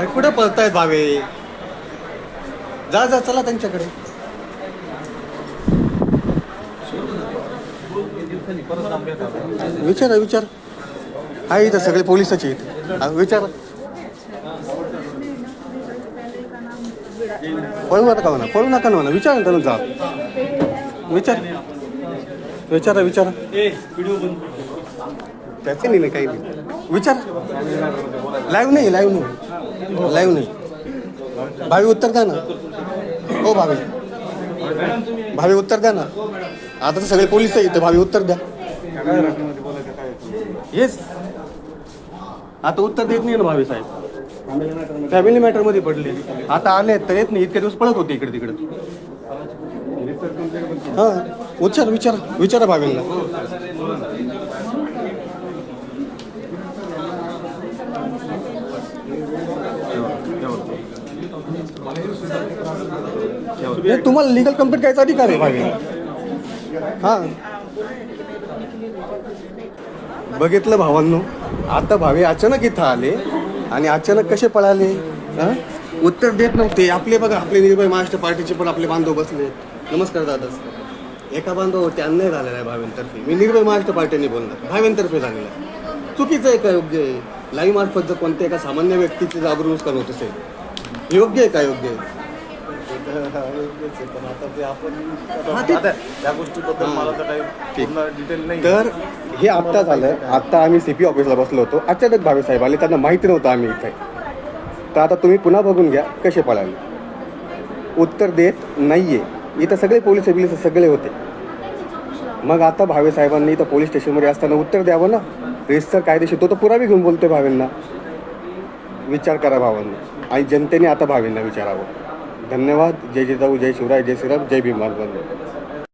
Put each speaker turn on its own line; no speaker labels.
अरे कुठे पळतायत भावे? जा जा चला त्यांच्याकडे. विचारा विचार. हा इथं सगळे पोलिसाचे इथे विचारा. पळू नका म्हणा, पळू नका म्हणा. विचारा त्यांना. जा विचार विचारा विचारा. त्याचे नाही काही नाही. विचार. लाईव्ह नाही, लाईव्ह नाही, लाईव्ह नाही. भावी उत्तर द्या ना. हो भावी, भावी उत्तर द्या ना. आता तर सगळे पोलिस इथं. भावी उत्तर द्या. येस आता उत्तर देत नाही ना भावी साहेब. फॅमिली मॅटर मध्ये पडले. आता आले तर येत नाही. इतके दिवस पळत होते इकडे तिकडे. हा विचार विचार विचारा भावींना. तुम्हाला लिगल कंप्लेंट करायचा अधिकार आहे भावी. हा बघितलं भावांनो. आता भावे अचानक इथं आले आणि अचानक कसे पळाले. उत्तर देत नव्हते. आपले बघा, आपले निर्भय महाराष्ट्र पार्टीचे पण आपले बांधव बसले. नमस्कार दादा. एका बांधवावरती अन्याय झालेला आहे भावेंतर्फे. मी निर्भय महाराष्ट्र पार्टीने बोलणार. भावेंतर्फे झालेला आहे. चुकीचं आहे का योग्य आहे? लाईव्ह मार्फत जर कोणत्या एका सामान्य व्यक्तीची जागरूक नुकसान होत असेल, योग्य आहे का? योग्य आहे.
पण आता ते आपण त्या गोष्टीबद्दल मला तर काही पूर्ण डिटेल नाही.
तर हे आत्ता झालं. आत्ता आम्ही CP ऑफिसला बसलो होतो. अचानक भावे साहेब आले. त्यांना माहिती नव्हतं आम्ही इथे. तर आता तुम्ही पुन्हा बघून घ्या कसे पळाले. उत्तर देत नाहीये. इथं सगळे पोलीस बिलीस सगळे होते. मग आता भावे साहेबांनी इथं पोलीस स्टेशनमध्ये असताना उत्तर द्यावं ना. रेसचा कायदेशीर तो तर पुरावे घेऊन बोलतोय भावेंना. विचार करा भावांना. आणि जनतेने आता भावेंना विचारावं. धन्यवाद. जय जिजाऊ, जय शिवराय, जय श्रीराम, जय भीम.